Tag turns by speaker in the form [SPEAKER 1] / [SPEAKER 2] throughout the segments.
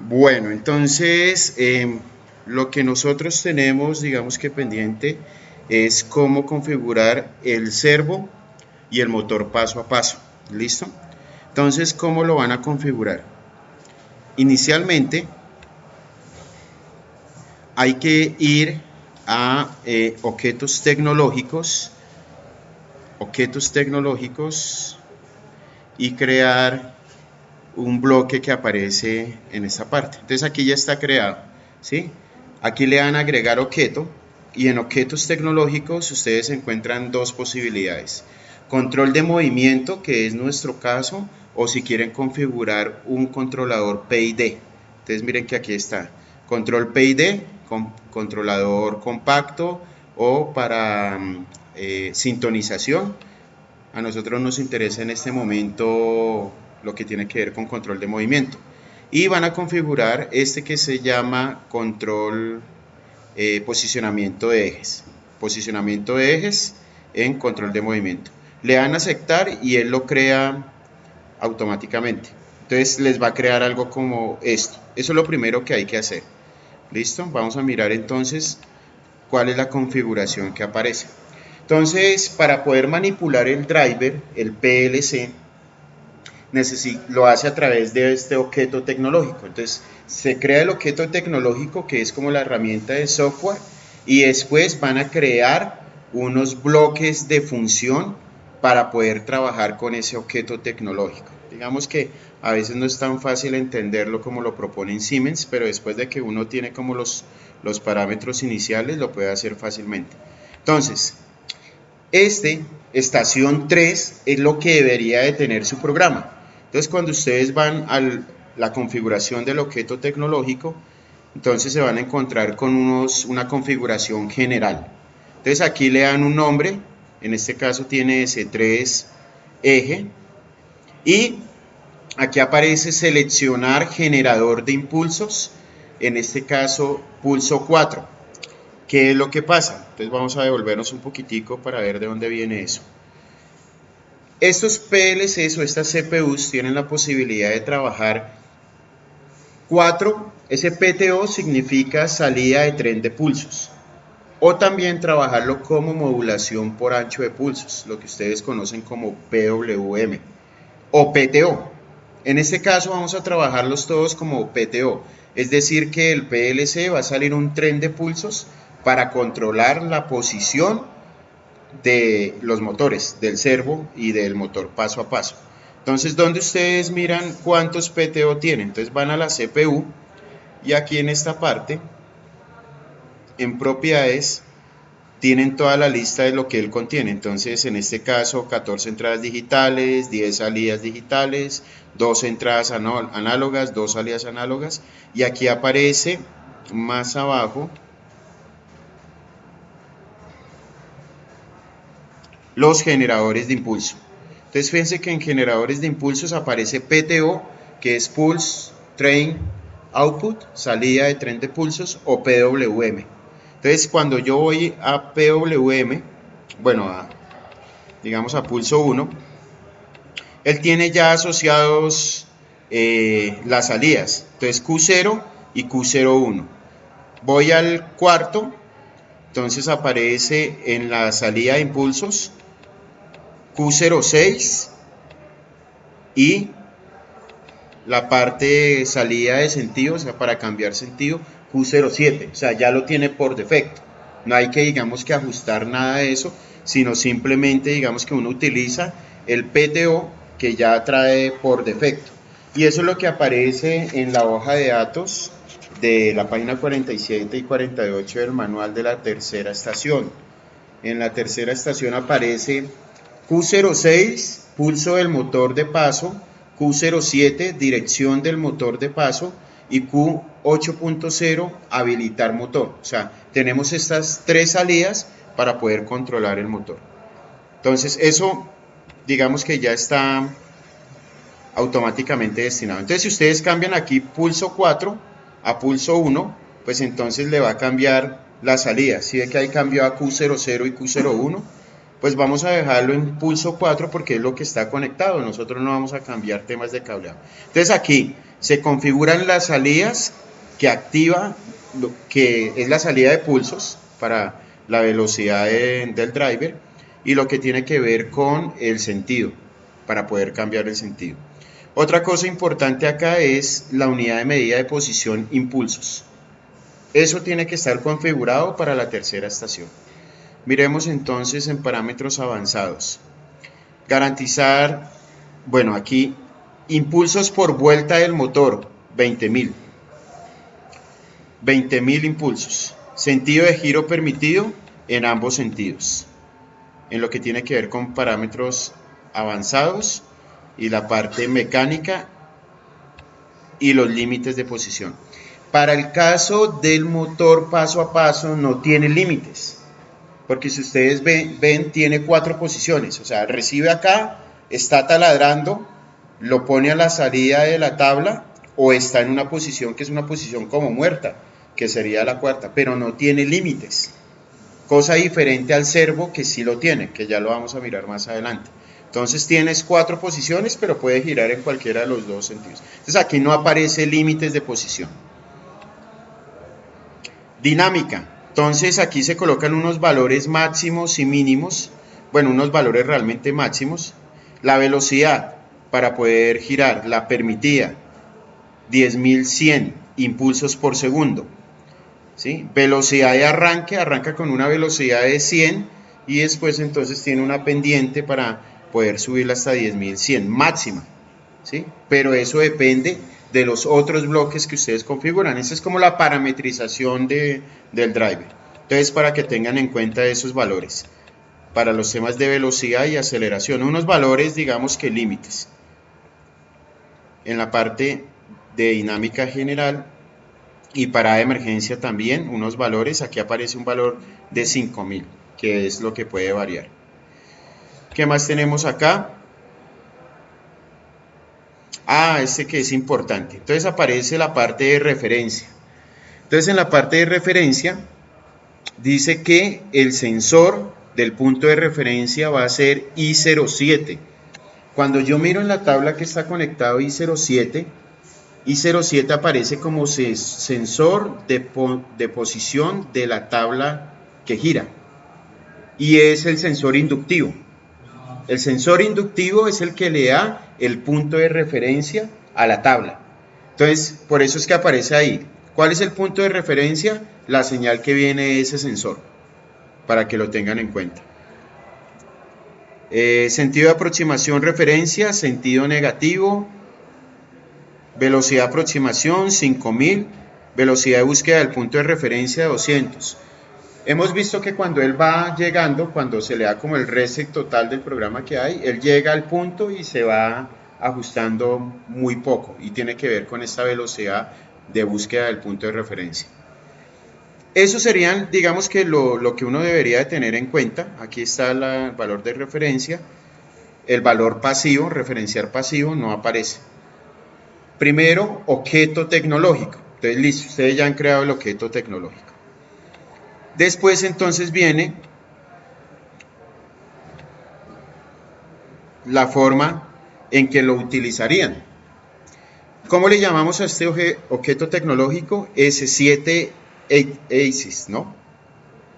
[SPEAKER 1] Bueno, entonces lo que nosotros tenemos, digamos que pendiente, es cómo configurar el servo y el motor paso a paso. ¿Listo? Entonces, ¿cómo lo van a configurar? Inicialmente hay que ir a objetos tecnológicos y crear un bloque que aparece en esta parte. Entonces aquí ya está creado, ¿sí? Aquí le dan a agregar objeto y en objetos tecnológicos ustedes encuentran dos posibilidades. Control de movimiento, que es nuestro caso, o si quieren configurar un controlador PID. Entonces miren que aquí está. Control PID, controlador compacto o para sintonización. A nosotros nos interesa en este momento lo que tiene que ver con control de movimiento. Y van a configurar este que se llama control posicionamiento de ejes. Posicionamiento de ejes en control de movimiento. Le dan a aceptar y él lo crea automáticamente. Entonces les va a crear algo como esto. Eso es lo primero que hay que hacer. ¿Listo? Vamos a mirar entonces cuál es la configuración que aparece. Entonces, para poder manipular el driver, el PLC, lo hace a través de este objeto tecnológico. Entonces, se crea el objeto tecnológico, que es como la herramienta de software, y después van a crear unos bloques de función para poder trabajar con ese objeto tecnológico. Digamos que a veces no es tan fácil entenderlo como lo propone Siemens, pero después de que uno tiene como los parámetros iniciales, lo puede hacer fácilmente. Entonces, estación 3 es lo que debería de tener su programa. Entonces, cuando ustedes van a la configuración del objeto tecnológico, entonces se van a encontrar con una configuración general. Entonces, aquí le dan un nombre, en este caso tiene S3 eje, y aquí aparece seleccionar generador de impulsos, en este caso pulso 4. ¿Qué es lo que pasa? Entonces vamos a devolvernos un poquitico para ver de dónde viene eso. Estos PLCs o estas CPUs tienen la posibilidad de trabajar 4, ese PTO significa salida de tren de pulsos, o también trabajarlo como modulación por ancho de pulsos, lo que ustedes conocen como PWM o PTO. En este caso vamos a trabajarlos todos como PTO, es decir que el PLC va a salir un tren de pulsos para controlar la posición de los motores, del servo y del motor paso a paso. Entonces, ¿dónde ustedes miran cuántos PTO tienen? Entonces van a la CPU y aquí en esta parte, en propiedades, tienen toda la lista de lo que él contiene. Entonces, en este caso, 14 entradas digitales, 10 salidas digitales, 2 entradas análogas, 2 salidas análogas. Y aquí aparece más abajo los generadores de impulso. Entonces, fíjense que en generadores de impulsos aparece PTO, que es Pulse Train Output, salida de tren de pulsos, o PWM. Entonces, cuando yo voy a PWM, bueno, digamos a pulso 1, él tiene ya asociados las salidas. Entonces, Q0 y Q01. Voy al cuarto, entonces aparece en la salida de impulsos Q06 y la parte de salida de sentido, o sea, para cambiar sentido, Q07, o sea, ya lo tiene por defecto. No hay que, digamos, que ajustar nada de eso, sino simplemente, digamos, que uno utiliza el PTO que ya trae por defecto. Y eso es lo que aparece en la hoja de datos de la página 47 y 48 del manual de la tercera estación. En la tercera estación aparece Q06, pulso del motor de paso, Q07, dirección del motor de paso, y Q8.0, habilitar motor. O sea, tenemos estas tres salidas para poder controlar el motor. Entonces, eso, digamos que ya está automáticamente destinado. Entonces, si ustedes cambian aquí pulso 4 a pulso 1, pues entonces le va a cambiar la salida. Si ve que ahí cambió a Q00 y Q01, pues vamos a dejarlo en pulso 4 porque es lo que está conectado, nosotros no vamos a cambiar temas de cableado. Entonces aquí se configuran las salidas que activa, que es la salida de pulsos para la velocidad del driver, y lo que tiene que ver con el sentido, para poder cambiar el sentido. Otra cosa importante acá es la unidad de medida de posición impulsos. Eso tiene que estar configurado para la tercera estación. Miremos entonces en parámetros avanzados. Garantizar, bueno, aquí, impulsos por vuelta del motor, 20.000. 20.000 impulsos. Sentido de giro permitido en ambos sentidos. En lo que tiene que ver con parámetros avanzados y la parte mecánica y los límites de posición. Para el caso del motor paso a paso no tiene límites, porque si ustedes ven tiene 4 posiciones, o sea, recibe acá, está taladrando, lo pone a la salida de la tabla o está en una posición que es una posición como muerta, que sería la cuarta, pero no tiene límites, cosa diferente al servo que sí lo tiene, que ya lo vamos a mirar más adelante. Entonces tienes 4 posiciones, pero puede girar en cualquiera de los 2 sentidos. Entonces aquí no aparece límites de posición. Dinámica. Entonces aquí se colocan unos valores máximos y mínimos, bueno, unos valores realmente máximos. La velocidad para poder girar, la permitida, 10.100 impulsos por segundo. ¿Sí? Velocidad de arranque, arranca con una velocidad de 100 y después entonces tiene una pendiente para poder subirla hasta 10.100, máxima. ¿Sí? Pero eso depende de los otros bloques que ustedes configuran. Esa es como la parametrización del driver. Entonces, para que tengan en cuenta esos valores para los temas de velocidad y aceleración, unos valores, digamos que límites. En la parte de dinámica general y parada de emergencia también unos valores. Aquí aparece un valor de 5.000, que es lo que puede variar. ¿Qué más tenemos acá? Este que es importante. Entonces aparece la parte de referencia. Entonces en la parte de referencia dice que el sensor del punto de referencia va a ser I07. Cuando yo miro en la tabla que está conectado I07, I07 aparece como sensor de posición de la tabla que gira. Y es el sensor inductivo. El sensor inductivo es el que le da el punto de referencia a la tabla. Entonces, por eso es que aparece ahí. ¿Cuál es el punto de referencia? La señal que viene de ese sensor, para que lo tengan en cuenta. Sentido de aproximación, referencia, sentido negativo, velocidad de aproximación, 5.000, velocidad de búsqueda del punto de referencia, 200. Hemos visto que cuando él va llegando, cuando se le da como el reset total del programa que hay, él llega al punto y se va ajustando muy poco, y tiene que ver con esta velocidad de búsqueda del punto de referencia. Eso serían, digamos que lo que uno debería de tener en cuenta. Aquí está el valor de referencia. El valor pasivo, referenciar pasivo, no aparece. Primero, objeto tecnológico. Entonces, listo, ustedes ya han creado el objeto tecnológico. Después entonces viene la forma en que lo utilizarían. ¿Cómo le llamamos a este objeto tecnológico? S7 ASIS, ¿no?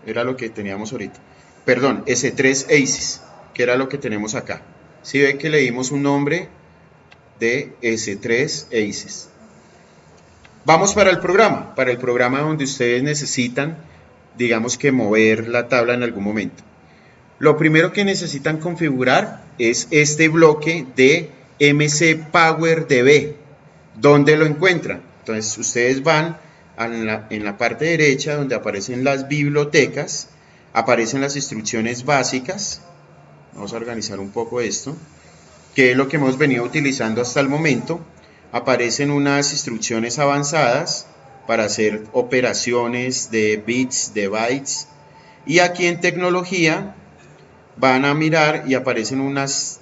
[SPEAKER 1] Era lo que teníamos ahorita. Perdón, S3 ASIS, que era lo que tenemos acá. Si ve que le dimos un nombre de S3 ASIS. Vamos para el programa donde ustedes necesitan, digamos que mover la tabla en algún momento. Lo primero que necesitan configurar es este bloque de MC Power DB. ¿Dónde lo encuentran? Entonces ustedes van en la parte derecha donde aparecen las bibliotecas, aparecen las instrucciones básicas. Vamos a organizar un poco esto, que es lo que hemos venido utilizando hasta el momento. Aparecen unas instrucciones avanzadas para hacer operaciones de bits, de bytes, y aquí en tecnología van a mirar y aparecen unas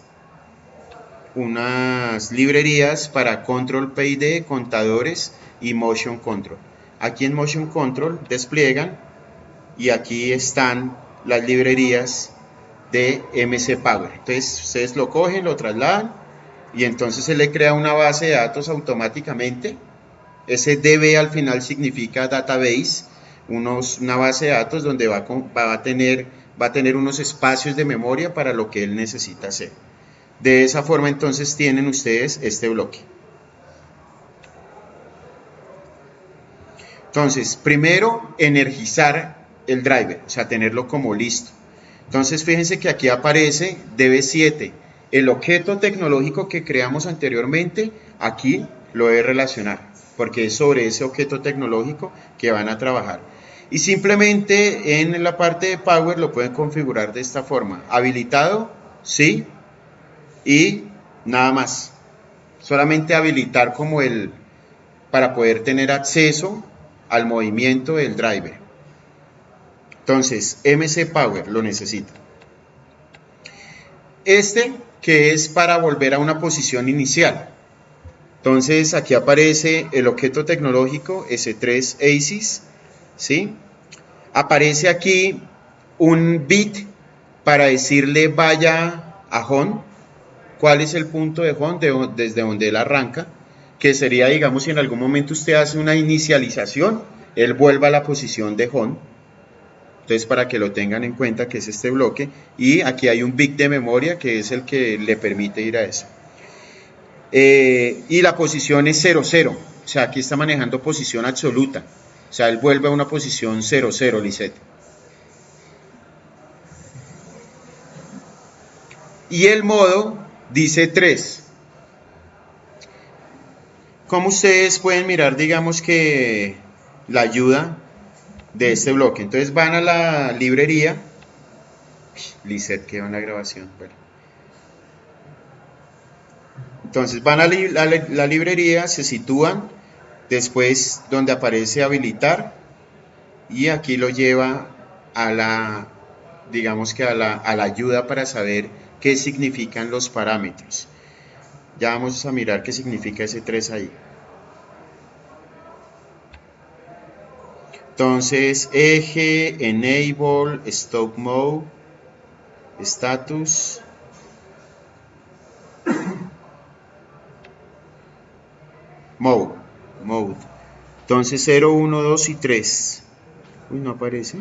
[SPEAKER 1] librerías para Control PID, contadores y Motion Control. Aquí en Motion Control despliegan y aquí están las librerías de MC Power. Entonces ustedes lo cogen, lo trasladan y entonces se le crea una base de datos automáticamente. Ese DB al final significa database, una base de datos donde va a tener unos espacios de memoria para lo que él necesita hacer. De esa forma entonces tienen ustedes este bloque. Entonces, primero, energizar el driver, o sea, tenerlo como listo. Entonces, fíjense que aquí aparece DB7. El objeto tecnológico que creamos anteriormente, aquí lo debe relacionar, porque es sobre ese objeto tecnológico que van a trabajar. Y simplemente en la parte de Power lo pueden configurar de esta forma. Habilitado, sí, y nada más. Solamente habilitar como para poder tener acceso al movimiento del driver. Entonces, MC Power lo necesita. Este que es para volver a una posición inicial. Entonces, aquí aparece el objeto tecnológico S3 ASIS, ¿sí? Aparece aquí un bit para decirle vaya a home. ¿Cuál es el punto de home? Desde donde él arranca, que sería, digamos, si en algún momento usted hace una inicialización, él vuelva a la posición de home. Entonces, para que lo tengan en cuenta, que es este bloque, y aquí hay un bit de memoria que es el que le permite ir a eso. Y la posición es 0, 0, o sea, aquí está manejando posición absoluta, o sea, él vuelve a una posición 0, 0, Lisette. Y el modo dice 3. Como ustedes pueden mirar, digamos que la ayuda de este bloque. Entonces van a la librería. Lisette quedó en la grabación. Bueno. Entonces van a la librería, se sitúan, después donde aparece habilitar, y aquí lo lleva a la, digamos que a la ayuda para saber qué significan los parámetros. Ya vamos a mirar qué significa ese 3 ahí. Entonces, eje, enable, stop mode, status, mode. Entonces 0, 1, 2 y 3. Uy, no aparece.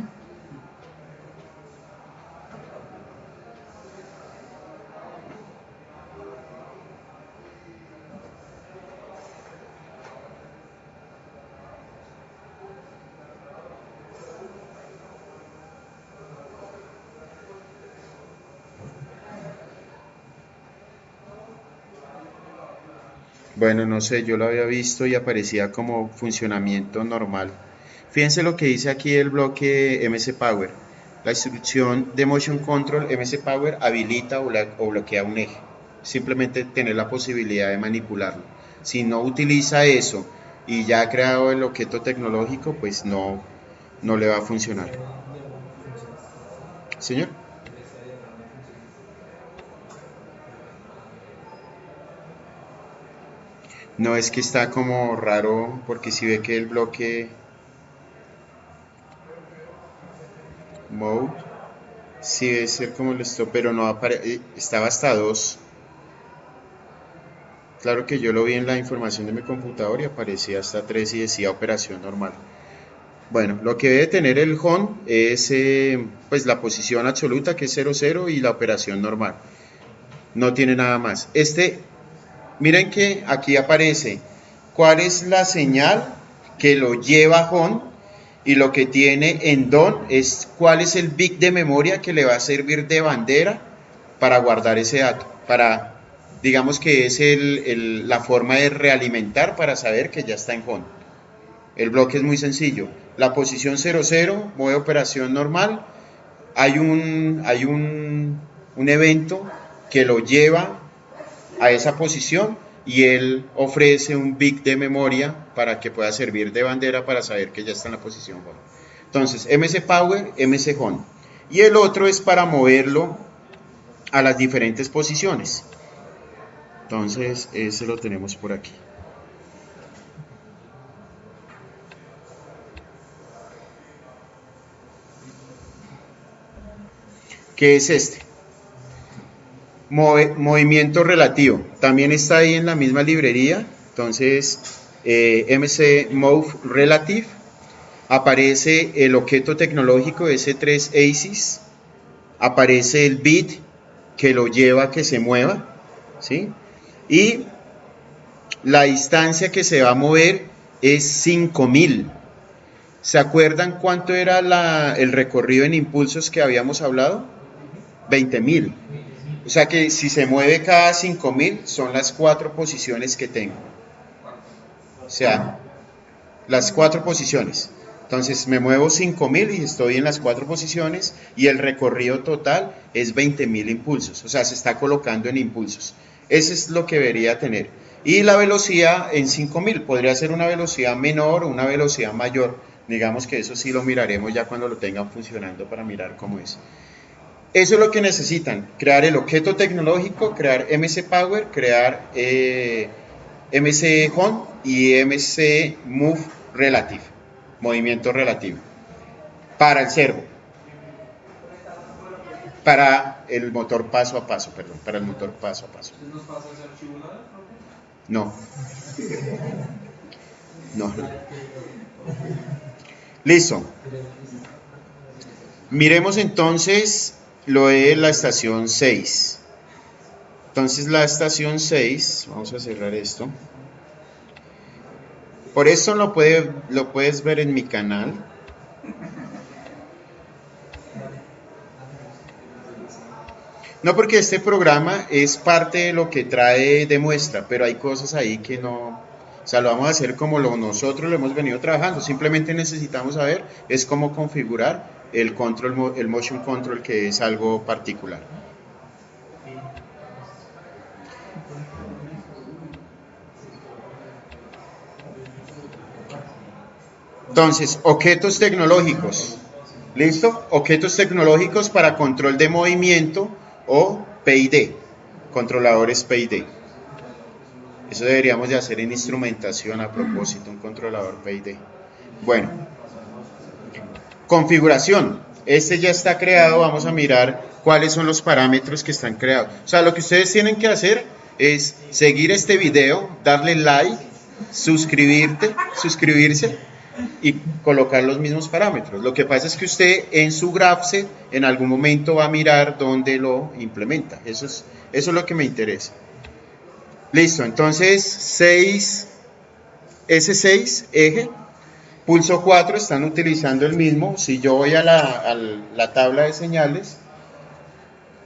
[SPEAKER 1] Bueno, no sé, yo lo había visto y aparecía como funcionamiento normal. Fíjense lo que dice aquí el bloque MC Power. La instrucción de Motion Control MC Power habilita o bloquea un eje. Simplemente tener la posibilidad de manipularlo. Si no utiliza eso y ya ha creado el objeto tecnológico, pues no le va a funcionar. Señor. No, es que está como raro porque si ve que el bloque mode sí debe ser como el stop, pero no aparece, estaba hasta 2. Claro que yo lo vi en la información de mi computador y aparecía hasta 3 y decía operación normal. Bueno, lo que debe tener el home es pues la posición absoluta, que es 0, 0, y la operación normal. No tiene nada más. Miren que aquí aparece cuál es la señal que lo lleva a home, y lo que tiene en DON es cuál es el bit de memoria que le va a servir de bandera para guardar ese dato, para, digamos que es la forma de realimentar para saber que ya está en home. El bloque es muy sencillo. La posición 0, 0, modo de operación normal. Hay un evento que lo lleva a esa posición y él ofrece un bit de memoria para que pueda servir de bandera para saber que ya está en la posición home. Entonces, MC Power, MC Home. Y el otro es para moverlo a las diferentes posiciones. Entonces, ese lo tenemos por aquí. ¿Qué es este? Movimiento relativo, también está ahí en la misma librería. Entonces, MC Move Relative, aparece el objeto tecnológico S3 ASIS, aparece el bit que lo lleva a que se mueva, ¿sí? Y la distancia que se va a mover es 5000. ¿Se acuerdan cuánto era el recorrido en impulsos que habíamos hablado? 20.000. O sea que si se mueve cada 5000 son las 4 posiciones que tengo. O sea, las 4 posiciones. Entonces me muevo 5000 y estoy en las 4 posiciones y el recorrido total es 20.000 impulsos. O sea, se está colocando en impulsos. Eso es lo que debería tener. Y la velocidad en 5000 podría ser una velocidad menor o una velocidad mayor. Digamos que eso sí lo miraremos ya cuando lo tengan funcionando para mirar cómo es. Eso es lo que necesitan, crear el objeto tecnológico, crear MC Power, crear MC Home y MC Move Relative, movimiento relativo, para el servo, para el motor paso a paso, perdón, para el motor paso a paso.
[SPEAKER 2] ¿Nos pasa ese archivo nada?
[SPEAKER 1] No. No. Listo. Miremos entonces lo de la estación 6. Entonces la estación 6, vamos a cerrar esto. Por eso lo puedes ver en mi canal. No, porque este programa es parte de lo que trae de muestra, pero hay cosas ahí que no, o sea, lo vamos a hacer como nosotros lo hemos venido trabajando. Simplemente necesitamos saber es cómo configurar el control, el motion control, que es algo particular. Entonces, objetos tecnológicos. ¿Listo? Objetos tecnológicos para control de movimiento o PID, controladores PID. Eso deberíamos de hacer en instrumentación a propósito, un controlador PID. Bueno, configuración. Este ya está creado, vamos a mirar cuáles son los parámetros que están creados. O sea, lo que ustedes tienen que hacer es seguir este video, darle like, suscribirse y colocar los mismos parámetros. Lo que pasa es que usted en su GraphSet en algún momento va a mirar dónde lo implementa. Eso es lo que me interesa. Listo, entonces 6, S6, eje, pulso 4 están utilizando el mismo. Si yo voy a la tabla de señales,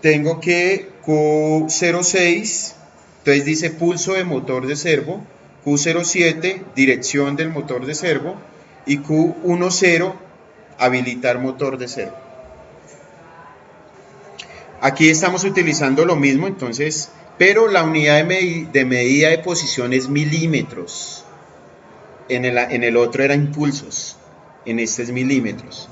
[SPEAKER 1] tengo que Q06, entonces dice pulso de motor de servo, Q07, dirección del motor de servo, y Q10, habilitar motor de servo. Aquí estamos utilizando lo mismo, entonces, pero la unidad de medida de posición es milímetros. En el otro era impulsos, en este es milímetros.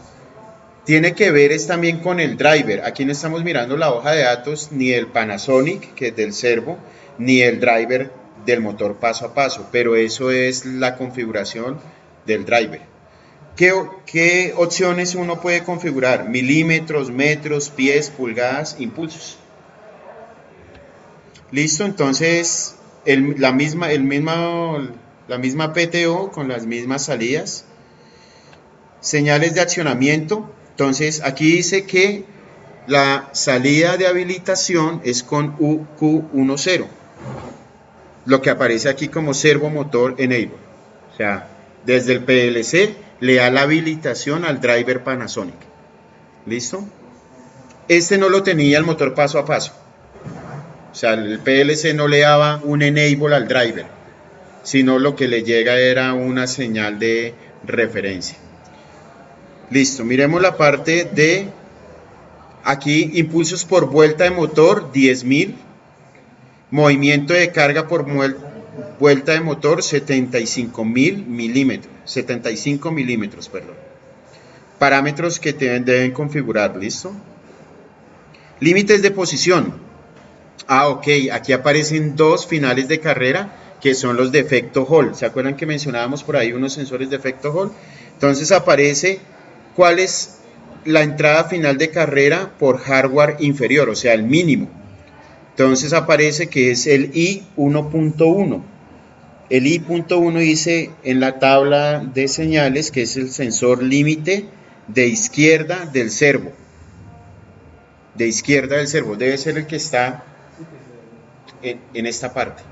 [SPEAKER 1] Tiene que ver es también con el driver. Aquí no estamos mirando la hoja de datos ni del Panasonic, que es del servo, ni el driver del motor paso a paso, pero eso es la configuración del driver. ¿Qué opciones uno puede configurar? Milímetros, metros, pies, pulgadas, impulsos. Listo, entonces la misma PTO con las mismas salidas. Señales de accionamiento. Entonces aquí dice que la salida de habilitación es con Q10, lo que aparece aquí como servo motor enable. O sea, desde el PLC le da la habilitación al driver Panasonic. ¿Listo? Este no lo tenía el motor paso a paso. O sea, el PLC no le daba un enable al driver, sino lo que le llega era una señal de referencia. Listo, miremos la parte de aquí, impulsos por vuelta de motor, 10.000. Movimiento de carga por vuelta de motor, 75 milímetros, perdón. Parámetros que deben configurar, ¿listo? Límites de posición. Ok, aquí aparecen dos finales de carrera que son los de efecto Hall. ¿Se acuerdan que mencionábamos por ahí unos sensores de efecto Hall? Entonces aparece cuál es la entrada final de carrera por hardware inferior, o sea, el mínimo. Entonces aparece que es el I1.1. El I.1 dice en la tabla de señales que es el sensor límite de izquierda del servo. De izquierda del servo. Debe ser el que está en esta parte.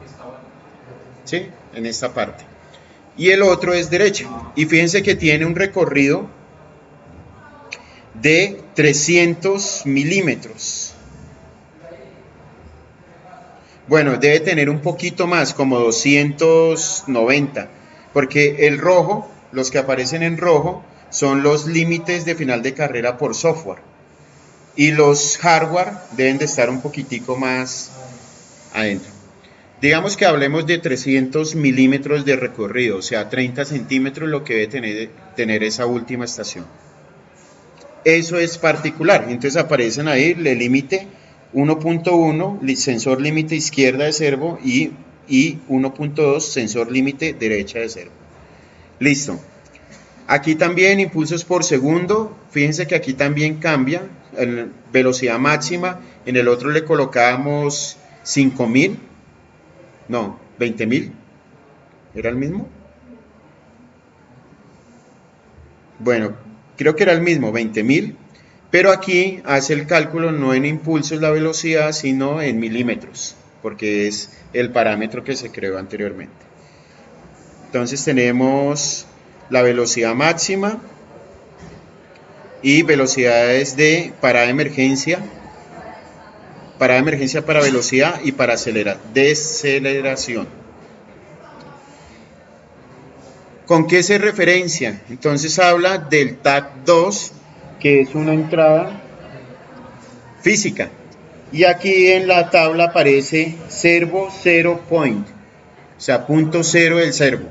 [SPEAKER 1] ¿Sí? En esta parte. Y el otro es derecha. Y fíjense que tiene un recorrido de 300 milímetros. Bueno, debe tener un poquito más, como 290, porque el rojo, los que aparecen en rojo, son los límites de final de carrera por software. Y los hardware deben de estar un poquitico más adentro. Digamos que hablemos de 300 milímetros de recorrido, o sea, 30 centímetros lo que debe tener esa última estación. Eso es particular, entonces aparecen ahí el límite 1.1, sensor límite izquierda de servo, y 1.2, sensor límite derecha de servo. Listo. Aquí también impulsos por segundo, fíjense que aquí también cambia, en velocidad máxima, en el otro le colocábamos 5.000, no, 20.000, ¿era el mismo? Bueno, creo que era el mismo, 20.000, pero aquí hace el cálculo no en impulsos la velocidad, sino en milímetros, porque es el parámetro que se creó anteriormente. Entonces tenemos la velocidad máxima y velocidades de parada de emergencia para velocidad y para deceleración. ¿Con qué se referencia? Entonces habla del TAC 2, que es una entrada física. Y aquí en la tabla aparece servo 0 point, o sea, punto cero del servo.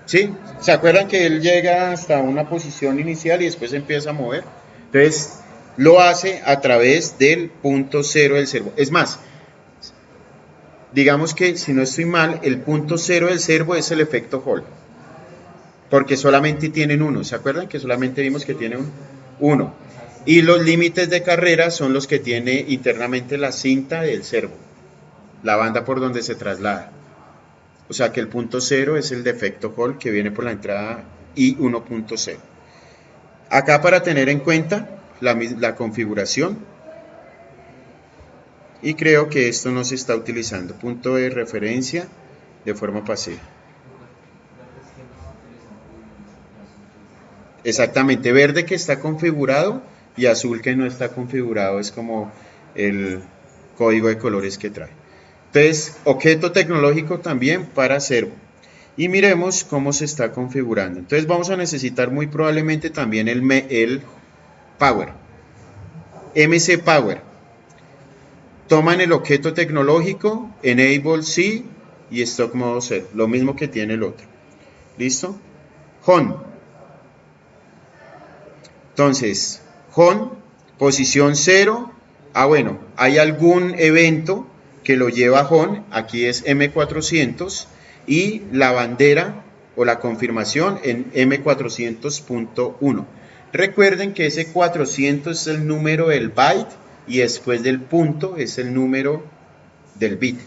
[SPEAKER 1] ¿Sí? ¿Se acuerdan que él llega hasta una posición inicial y después empieza a mover? Entonces, lo hace a través del punto cero del servo. Es más, digamos que, si no estoy mal, el punto cero del servo es el efecto Hall, porque solamente tienen uno. ¿Se acuerdan que solamente vimos que tiene uno? Y los límites de carrera son los que tiene internamente la cinta del servo, la banda por donde se traslada. O sea que el punto cero es el defecto Hall que viene por la entrada I1.0. Acá, para tener en cuenta la configuración, y creo que esto no se está utilizando, punto de referencia de forma pasiva. Exactamente, verde que está configurado y azul que no está configurado, es como el código de colores que trae. Entonces, objeto tecnológico también para servo. Y miremos cómo se está configurando. Entonces vamos a necesitar muy probablemente también el Power, MC Power. Toman el objeto tecnológico, Enable C y Stock Modo 0, lo mismo que tiene el otro. ¿Listo? Home. Entonces, Home, posición 0. Bueno, hay algún evento que lo lleva a Home, aquí es M400, y la bandera o la confirmación en M400.1. Recuerden que ese 400 es el número del byte y después del punto es el número del bit.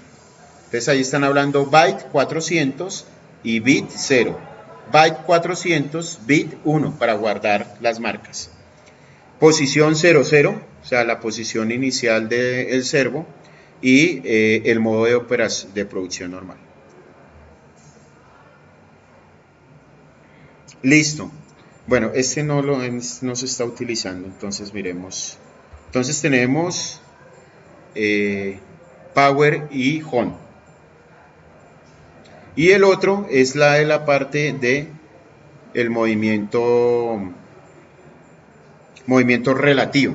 [SPEAKER 1] Entonces ahí están hablando byte 400 y bit 0. Byte 400, bit 1 para guardar las marcas. Posición 00, o sea, la posición inicial del servo, y el modo de producción normal. Listo. Bueno, este no se está utilizando, entonces miremos. Entonces tenemos Power y Home. Y el otro es la de la parte de el movimiento relativo.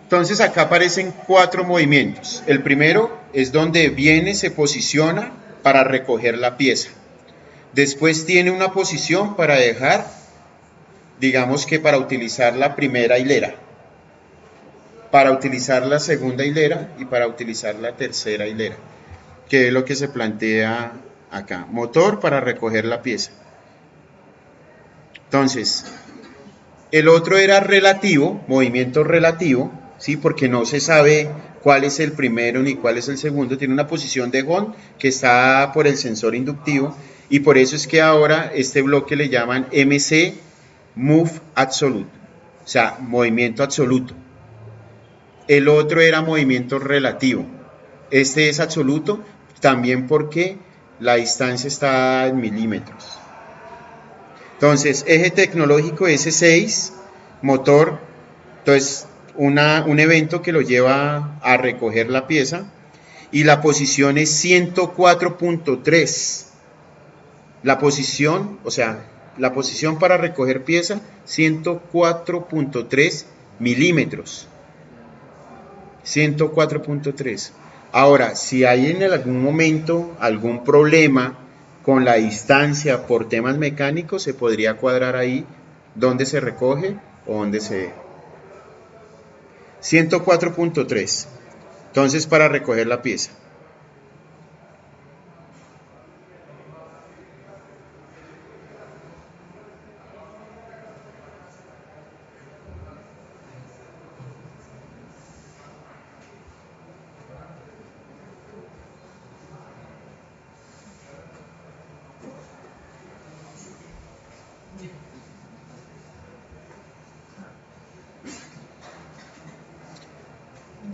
[SPEAKER 1] Entonces acá aparecen 4 movimientos. El primero es donde viene, se posiciona para recoger la pieza. Después tiene una posición para dejar, digamos que para utilizar la primera hilera, para utilizar la segunda hilera y para utilizar la tercera hilera, que es lo que se plantea acá. Motor para recoger la pieza. Entonces, el otro era relativo, movimiento relativo, ¿sí? Porque no se sabe cuál es el primero ni cuál es el segundo. Tiene una posición de on que está por el sensor inductivo, y por eso es que ahora este bloque le llaman MC Move Absolute, o sea, movimiento absoluto. El otro era movimiento relativo. Este es absoluto, también porque la distancia está en milímetros. Entonces, eje tecnológico S6, motor, entonces un evento que lo lleva a recoger la pieza, y la posición es 104.3. La posición, o sea, la posición para recoger pieza, 104.3 milímetros. 104.3. Ahora, si hay en algún momento algún problema con la distancia por temas mecánicos, se podría cuadrar ahí dónde se recoge o dónde se... 104.3. Entonces, para recoger la pieza.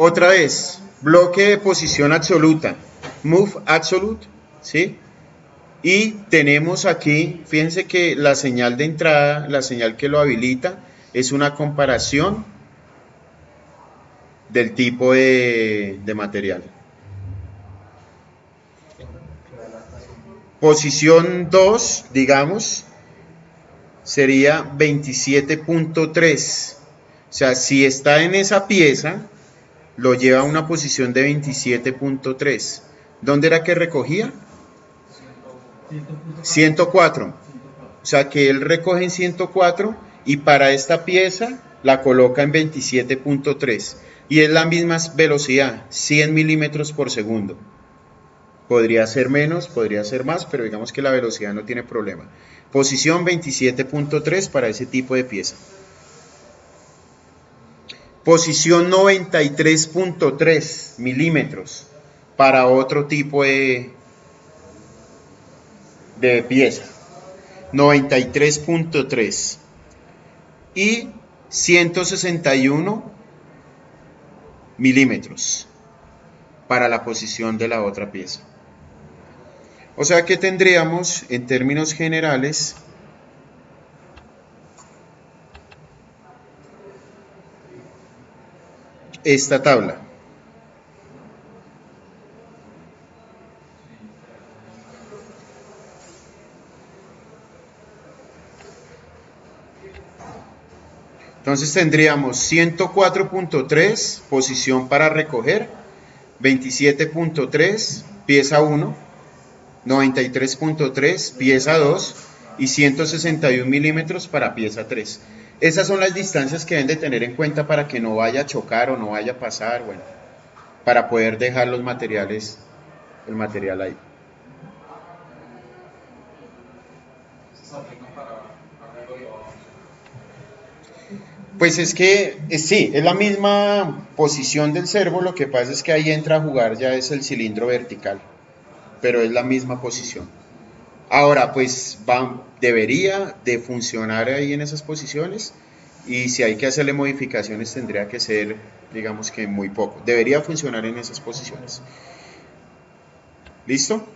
[SPEAKER 1] Otra vez, bloque de posición absoluta, Move Absolute, ¿sí? Y tenemos aquí, fíjense que la señal de entrada, la señal que lo habilita, es una comparación del tipo de material. Posición 2, digamos, sería 27.3. O sea, si está en esa pieza, lo lleva a una posición de 27.3. ¿Dónde era que recogía? 104. O sea que él recoge en 104 y para esta pieza la coloca en 27.3. Y es la misma velocidad, 100 milímetros por segundo. Podría ser menos, podría ser más, pero digamos que la velocidad no tiene problema. Posición 27.3 para ese tipo de pieza. Posición 93.3 milímetros para otro tipo de pieza. 93.3 y 161 milímetros para la posición de la otra pieza. O sea que tendríamos, en términos generales, esta tabla. Entonces tendríamos 104.3, posición para recoger, 27.3, pieza 1, 93.3, pieza 2 y 161 milímetros para pieza 3. Esas son las distancias que deben de tener en cuenta para que no vaya a chocar o no vaya a pasar, bueno, para poder dejar los materiales, el material ahí. Pues es que sí, es la misma posición del servo, lo que pasa es que ahí entra a jugar ya es el cilindro vertical, pero es la misma posición. Ahora, pues debería de funcionar ahí en esas posiciones, y si hay que hacerle modificaciones tendría que ser, digamos que muy poco. Debería funcionar en esas posiciones. ¿Listo?